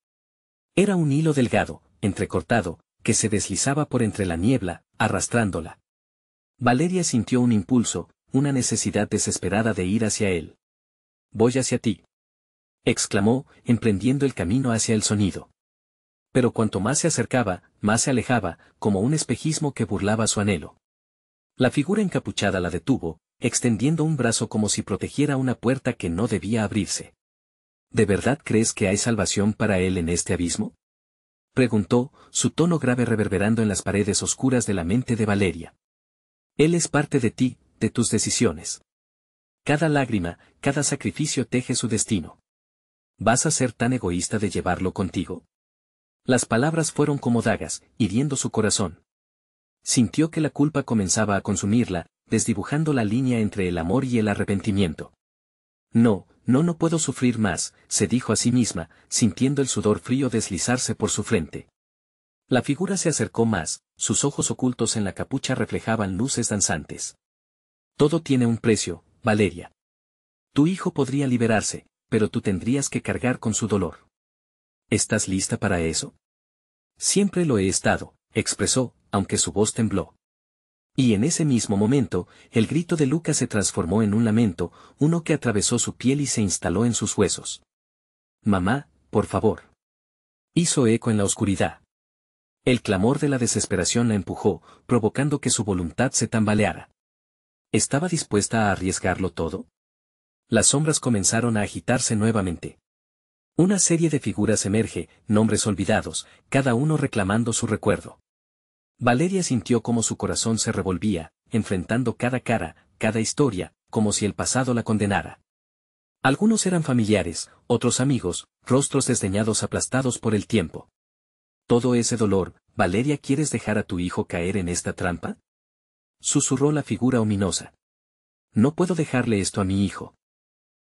Era un hilo delgado, entrecortado, que se deslizaba por entre la niebla, arrastrándola. Valeria sintió un impulso, una necesidad desesperada de ir hacia él. Voy hacia ti. Exclamó, emprendiendo el camino hacia el sonido. Pero cuanto más se acercaba, más se alejaba, como un espejismo que burlaba su anhelo. La figura encapuchada la detuvo, extendiendo un brazo como si protegiera una puerta que no debía abrirse. ¿De verdad crees que hay salvación para él en este abismo? Preguntó, su tono grave reverberando en las paredes oscuras de la mente de Valeria. Él es parte de ti, de tus decisiones. Cada lágrima, cada sacrificio teje su destino. ¿Vas a ser tan egoísta de llevarlo contigo? Las palabras fueron como dagas, hiriendo su corazón. Sintió que la culpa comenzaba a consumirla, desdibujando la línea entre el amor y el arrepentimiento. No puedo sufrir más, se dijo a sí misma, sintiendo el sudor frío deslizarse por su frente. La figura se acercó más, sus ojos ocultos en la capucha reflejaban luces danzantes. Todo tiene un precio, Valeria. Tu hijo podría liberarse, pero tú tendrías que cargar con su dolor. ¿Estás lista para eso? Siempre lo he estado, expresó, aunque su voz tembló. Y en ese mismo momento, el grito de Luca se transformó en un lamento, uno que atravesó su piel y se instaló en sus huesos. Mamá, por favor. Hizo eco en la oscuridad. El clamor de la desesperación la empujó, provocando que su voluntad se tambaleara. ¿Estaba dispuesta a arriesgarlo todo? Las sombras comenzaron a agitarse nuevamente. Una serie de figuras emerge, nombres olvidados, cada uno reclamando su recuerdo. Valeria sintió como su corazón se revolvía, enfrentando cada cara, cada historia, como si el pasado la condenara. Algunos eran familiares, otros amigos, rostros desdeñados aplastados por el tiempo. Todo ese dolor, Valeria, ¿quieres dejar a tu hijo caer en esta trampa? Susurró la figura ominosa. No puedo dejarle esto a mi hijo.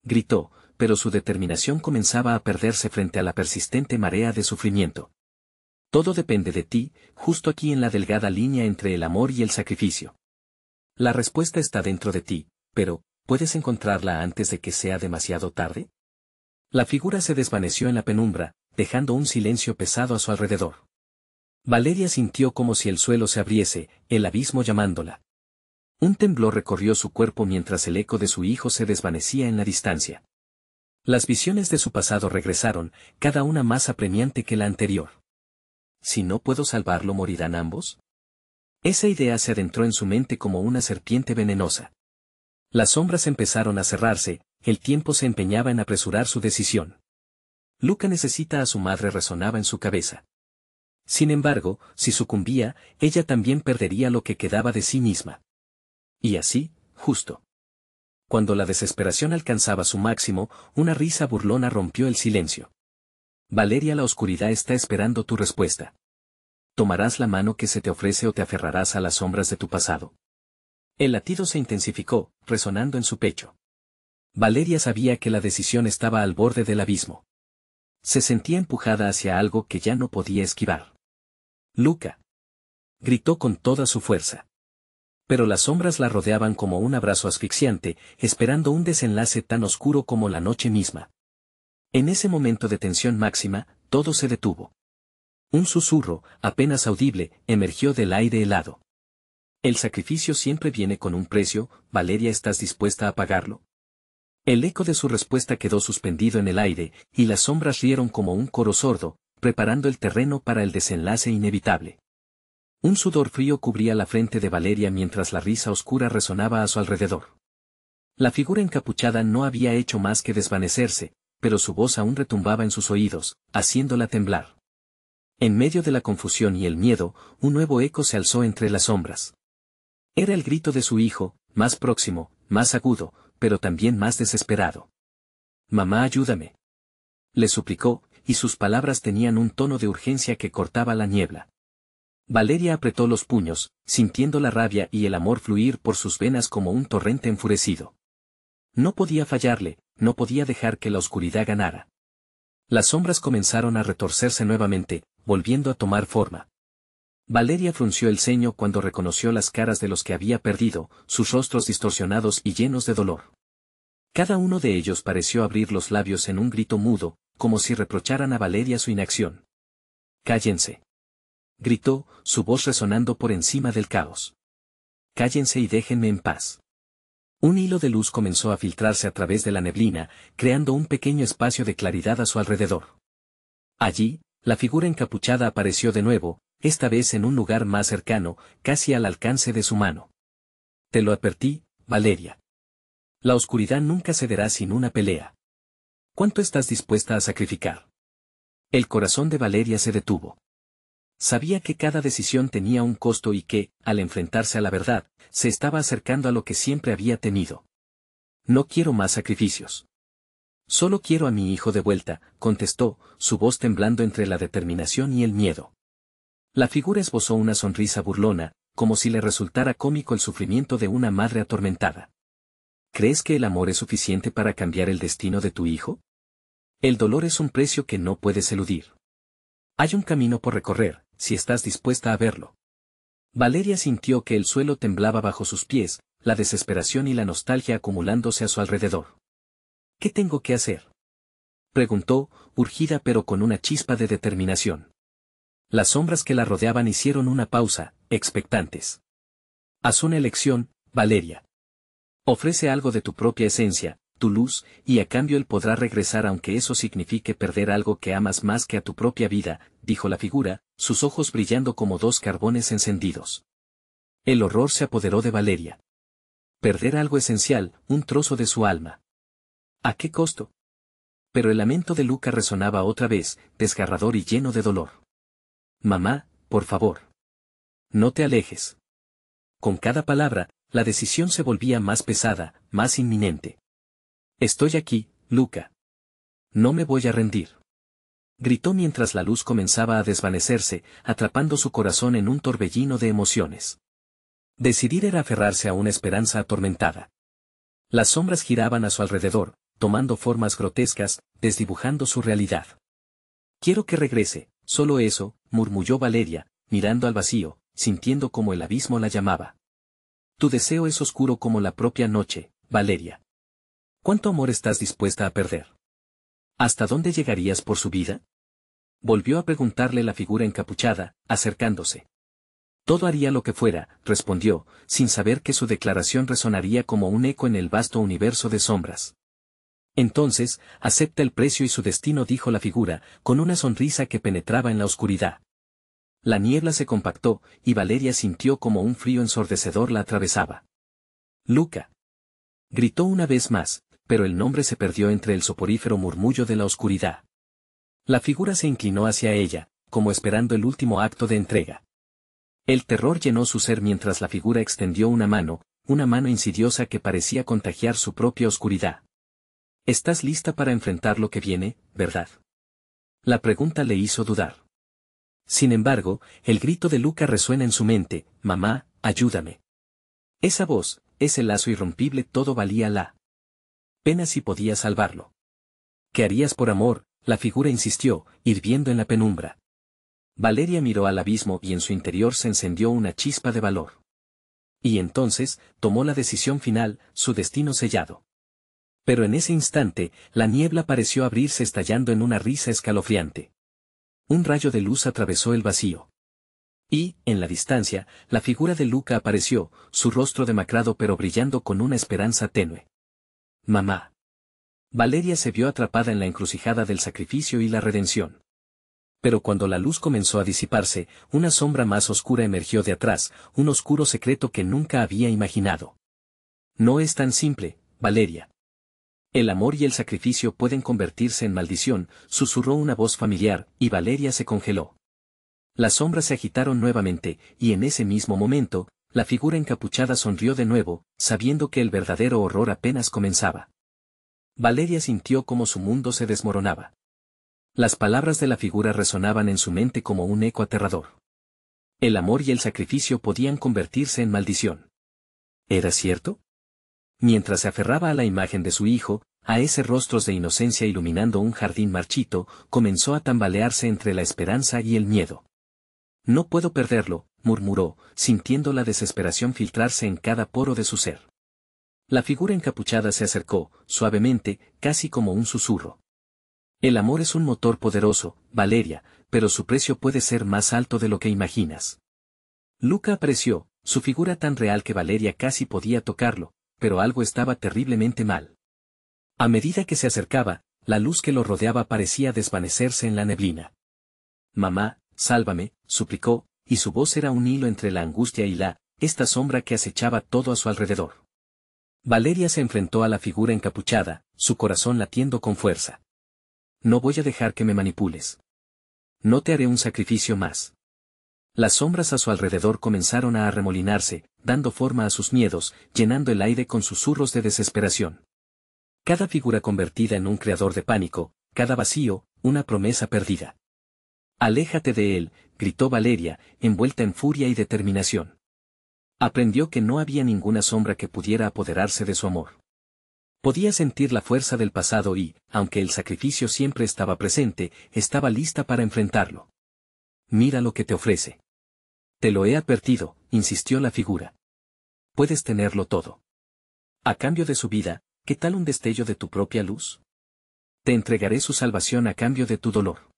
Gritó, pero su determinación comenzaba a perderse frente a la persistente marea de sufrimiento. Todo depende de ti, justo aquí en la delgada línea entre el amor y el sacrificio. La respuesta está dentro de ti, pero, ¿puedes encontrarla antes de que sea demasiado tarde? La figura se desvaneció en la penumbra, dejando un silencio pesado a su alrededor. Valeria sintió como si el suelo se abriese, el abismo llamándola. Un temblor recorrió su cuerpo mientras el eco de su hijo se desvanecía en la distancia. Las visiones de su pasado regresaron, cada una más apremiante que la anterior. Si no puedo salvarlo, ¿morirán ambos? Esa idea se adentró en su mente como una serpiente venenosa. Las sombras empezaron a cerrarse, el tiempo se empeñaba en apresurar su decisión. Luca necesita a su madre, resonaba en su cabeza. Sin embargo, si sucumbía, ella también perdería lo que quedaba de sí misma. Y así, justo cuando la desesperación alcanzaba su máximo, una risa burlona rompió el silencio. Valeria, la oscuridad está esperando tu respuesta. ¿Tomarás la mano que se te ofrece o te aferrarás a las sombras de tu pasado? El latido se intensificó, resonando en su pecho. Valeria sabía que la decisión estaba al borde del abismo. Se sentía empujada hacia algo que ya no podía esquivar. Luca. Gritó con toda su fuerza. Pero las sombras la rodeaban como un abrazo asfixiante, esperando un desenlace tan oscuro como la noche misma. En ese momento de tensión máxima, todo se detuvo. Un susurro, apenas audible, emergió del aire helado. El sacrificio siempre viene con un precio, Valeria, ¿estás dispuesta a pagarlo? El eco de su respuesta quedó suspendido en el aire, y las sombras rieron como un coro sordo, preparando el terreno para el desenlace inevitable. Un sudor frío cubría la frente de Valeria mientras la risa oscura resonaba a su alrededor. La figura encapuchada no había hecho más que desvanecerse, pero su voz aún retumbaba en sus oídos, haciéndola temblar. En medio de la confusión y el miedo, un nuevo eco se alzó entre las sombras. Era el grito de su hijo, más próximo, más agudo, pero también más desesperado. «Mamá, ayúdame», le suplicó, y sus palabras tenían un tono de urgencia que cortaba la niebla. Valeria apretó los puños, sintiendo la rabia y el amor fluir por sus venas como un torrente enfurecido. No podía fallarle, no podía dejar que la oscuridad ganara. Las sombras comenzaron a retorcerse nuevamente, volviendo a tomar forma. Valeria frunció el ceño cuando reconoció las caras de los que había perdido, sus rostros distorsionados y llenos de dolor. Cada uno de ellos pareció abrir los labios en un grito mudo, como si reprocharan a Valeria su inacción. «Cállense», gritó, su voz resonando por encima del caos. «Cállense y déjenme en paz». Un hilo de luz comenzó a filtrarse a través de la neblina, creando un pequeño espacio de claridad a su alrededor. Allí, la figura encapuchada apareció de nuevo, esta vez en un lugar más cercano, casi al alcance de su mano. «Te lo advertí, Valeria. La oscuridad nunca cederá sin una pelea. ¿Cuánto estás dispuesta a sacrificar?» El corazón de Valeria se detuvo. Sabía que cada decisión tenía un costo y que, al enfrentarse a la verdad, se estaba acercando a lo que siempre había temido. «No quiero más sacrificios. Solo quiero a mi hijo de vuelta», contestó, su voz temblando entre la determinación y el miedo. La figura esbozó una sonrisa burlona, como si le resultara cómico el sufrimiento de una madre atormentada. «¿Crees que el amor es suficiente para cambiar el destino de tu hijo? El dolor es un precio que no puedes eludir. Hay un camino por recorrer, si estás dispuesta a verlo». Valeria sintió que el suelo temblaba bajo sus pies, la desesperación y la nostalgia acumulándose a su alrededor. «¿Qué tengo que hacer?», preguntó, urgida pero con una chispa de determinación. Las sombras que la rodeaban hicieron una pausa, expectantes. «Haz una elección, Valeria. Ofrece algo de tu propia esencia, tu luz, y a cambio él podrá regresar aunque eso signifique perder algo que amas más que a tu propia vida», dijo la figura, sus ojos brillando como dos carbones encendidos. El horror se apoderó de Valeria. Perder algo esencial, un trozo de su alma. ¿A qué costo? Pero el lamento de Luca resonaba otra vez, desgarrador y lleno de dolor. «Mamá, por favor. No te alejes». Con cada palabra, la decisión se volvía más pesada, más inminente. «Estoy aquí, Luca. No me voy a rendir». Gritó mientras la luz comenzaba a desvanecerse, atrapando su corazón en un torbellino de emociones. Decidir era aferrarse a una esperanza atormentada. Las sombras giraban a su alrededor, tomando formas grotescas, desdibujando su realidad. Quiero que regrese, solo eso, murmulló Valeria, mirando al vacío, sintiendo como el abismo la llamaba. Tu deseo es oscuro como la propia noche, Valeria. ¿Cuánto amor estás dispuesta a perder? ¿Hasta dónde llegarías por su vida? Volvió a preguntarle la figura encapuchada, acercándose. Todo haría lo que fuera, respondió, sin saber que su declaración resonaría como un eco en el vasto universo de sombras. Entonces, acepta el precio y su destino, dijo la figura, con una sonrisa que penetraba en la oscuridad. La niebla se compactó, y Valeria sintió como un frío ensordecedor la atravesaba. Luca. Gritó una vez más, pero el nombre se perdió entre el soporífero murmullo de la oscuridad. La figura se inclinó hacia ella, como esperando el último acto de entrega. El terror llenó su ser mientras la figura extendió una mano insidiosa que parecía contagiar su propia oscuridad. ¿Estás lista para enfrentar lo que viene, verdad? La pregunta le hizo dudar. Sin embargo, el grito de Luca resuena en su mente: mamá, ayúdame. Esa voz, ese lazo irrompible, todo valía la pena si podía salvarlo. ¿Qué harías por amor?, la figura insistió, hirviendo en la penumbra. Valeria miró al abismo y en su interior se encendió una chispa de valor. Y entonces, tomó la decisión final, su destino sellado. Pero en ese instante, la niebla pareció abrirse estallando en una risa escalofriante. Un rayo de luz atravesó el vacío. Y, en la distancia, la figura de Luca apareció, su rostro demacrado pero brillando con una esperanza tenue. Mamá. Valeria se vio atrapada en la encrucijada del sacrificio y la redención. Pero cuando la luz comenzó a disiparse, una sombra más oscura emergió de atrás, un oscuro secreto que nunca había imaginado. No es tan simple, Valeria. El amor y el sacrificio pueden convertirse en maldición, susurró una voz familiar, y Valeria se congeló. Las sombras se agitaron nuevamente, y en ese mismo momento, la figura encapuchada sonrió de nuevo, sabiendo que el verdadero horror apenas comenzaba. Valeria sintió como su mundo se desmoronaba. Las palabras de la figura resonaban en su mente como un eco aterrador. El amor y el sacrificio podían convertirse en maldición. ¿Era cierto? Mientras se aferraba a la imagen de su hijo, a ese rostros de inocencia iluminando un jardín marchito, comenzó a tambalearse entre la esperanza y el miedo. No puedo perderlo, murmuró, sintiendo la desesperación filtrarse en cada poro de su ser. La figura encapuchada se acercó, suavemente, casi como un susurro. El amor es un motor poderoso, Valeria, pero su precio puede ser más alto de lo que imaginas. Luca apareció, su figura tan real que Valeria casi podía tocarlo, pero algo estaba terriblemente mal. A medida que se acercaba, la luz que lo rodeaba parecía desvanecerse en la neblina. Mamá, sálvame, suplicó, y su voz era un hilo entre la angustia y esta sombra que acechaba todo a su alrededor. Valeria se enfrentó a la figura encapuchada, su corazón latiendo con fuerza. No voy a dejar que me manipules. No te haré un sacrificio más. Las sombras a su alrededor comenzaron a arremolinarse, dando forma a sus miedos, llenando el aire con susurros de desesperación. Cada figura convertida en un creador de pánico, cada vacío, una promesa perdida. Aléjate de él, gritó Valeria, envuelta en furia y determinación. Aprendió que no había ninguna sombra que pudiera apoderarse de su amor. Podía sentir la fuerza del pasado y, aunque el sacrificio siempre estaba presente, estaba lista para enfrentarlo. Mira lo que te ofrece. Te lo he advertido, insistió la figura. Puedes tenerlo todo. A cambio de su vida, ¿qué tal un destello de tu propia luz? Te entregaré su salvación a cambio de tu dolor.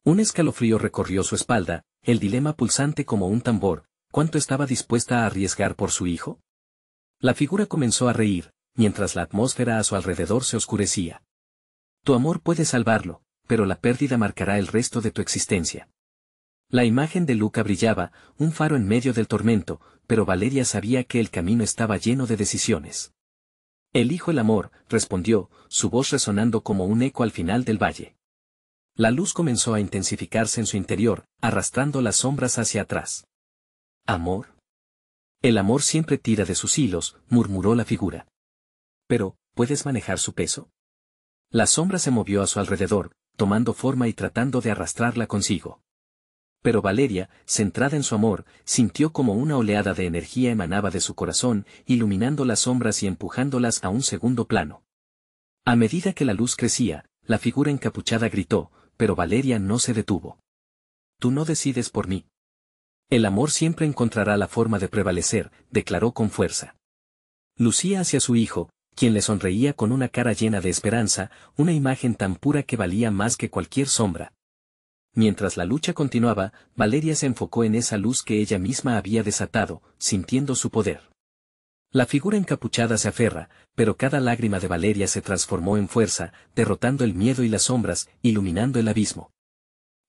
Un escalofrío recorrió su espalda, el dilema pulsante como un tambor. ¿Cuánto estaba dispuesta a arriesgar por su hijo? La figura comenzó a reír, mientras la atmósfera a su alrededor se oscurecía. Tu amor puede salvarlo, pero la pérdida marcará el resto de tu existencia. La imagen de Luca brillaba, un faro en medio del tormento, pero Valeria sabía que el camino estaba lleno de decisiones. Elijo el amor, respondió, su voz resonando como un eco al final del valle. La luz comenzó a intensificarse en su interior, arrastrando las sombras hacia atrás. ¿Amor? El amor siempre tira de sus hilos, murmuró la figura. Pero, ¿puedes manejar su peso? La sombra se movió a su alrededor, tomando forma y tratando de arrastrarla consigo. Pero Valeria, centrada en su amor, sintió como una oleada de energía emanaba de su corazón, iluminando las sombras y empujándolas a un segundo plano. A medida que la luz crecía, la figura encapuchada gritó, pero Valeria no se detuvo. «Tú no decides por mí. El amor siempre encontrará la forma de prevalecer», declaró con fuerza. Lucía hacia su hijo, quien le sonreía con una cara llena de esperanza, una imagen tan pura que valía más que cualquier sombra. Mientras la lucha continuaba, Valeria se enfocó en esa luz que ella misma había desatado, sintiendo su poder. La figura encapuchada se aferra, pero cada lágrima de Valeria se transformó en fuerza, derrotando el miedo y las sombras, iluminando el abismo.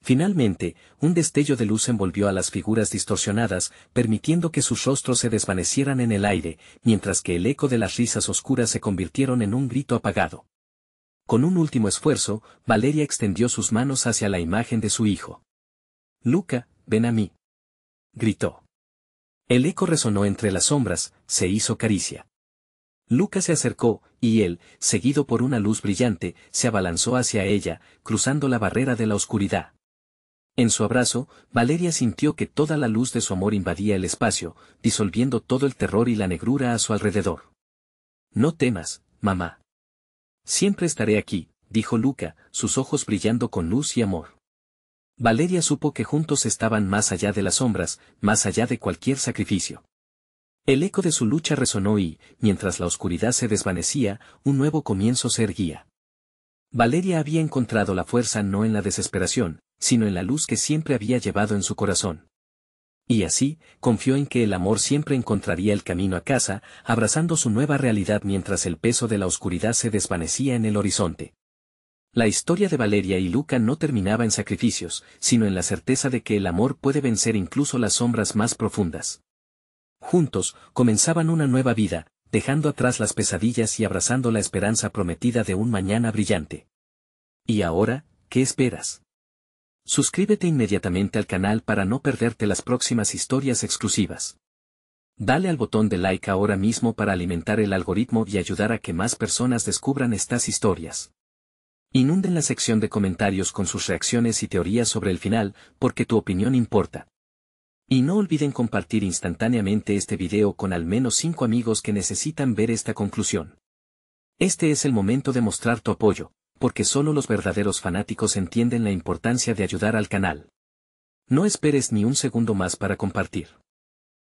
Finalmente, un destello de luz envolvió a las figuras distorsionadas, permitiendo que sus rostros se desvanecieran en el aire, mientras que el eco de las risas oscuras se convirtieron en un grito apagado. Con un último esfuerzo, Valeria extendió sus manos hacia la imagen de su hijo. «Luca, ven a mí», gritó. El eco resonó entre las sombras, se hizo caricia. Luca se acercó, y él, seguido por una luz brillante, se abalanzó hacia ella, cruzando la barrera de la oscuridad. En su abrazo, Valeria sintió que toda la luz de su amor invadía el espacio, disolviendo todo el terror y la negrura a su alrededor. «No temas, mamá. Siempre estaré aquí», dijo Luca, sus ojos brillando con luz y amor. Valeria supo que juntos estaban más allá de las sombras, más allá de cualquier sacrificio. El eco de su lucha resonó y, mientras la oscuridad se desvanecía, un nuevo comienzo se erguía. Valeria había encontrado la fuerza no en la desesperación, sino en la luz que siempre había llevado en su corazón. Y así, confió en que el amor siempre encontraría el camino a casa, abrazando su nueva realidad mientras el peso de la oscuridad se desvanecía en el horizonte. La historia de Valeria y Luca no terminaba en sacrificios, sino en la certeza de que el amor puede vencer incluso las sombras más profundas. Juntos, comenzaban una nueva vida, dejando atrás las pesadillas y abrazando la esperanza prometida de un mañana brillante. ¿Y ahora, qué esperas? Suscríbete inmediatamente al canal para no perderte las próximas historias exclusivas. Dale al botón de like ahora mismo para alimentar el algoritmo y ayudar a que más personas descubran estas historias. Inunden la sección de comentarios con sus reacciones y teorías sobre el final, porque tu opinión importa. Y no olviden compartir instantáneamente este video con al menos 5 amigos que necesitan ver esta conclusión. Este es el momento de mostrar tu apoyo, porque solo los verdaderos fanáticos entienden la importancia de ayudar al canal. No esperes ni un segundo más para compartir.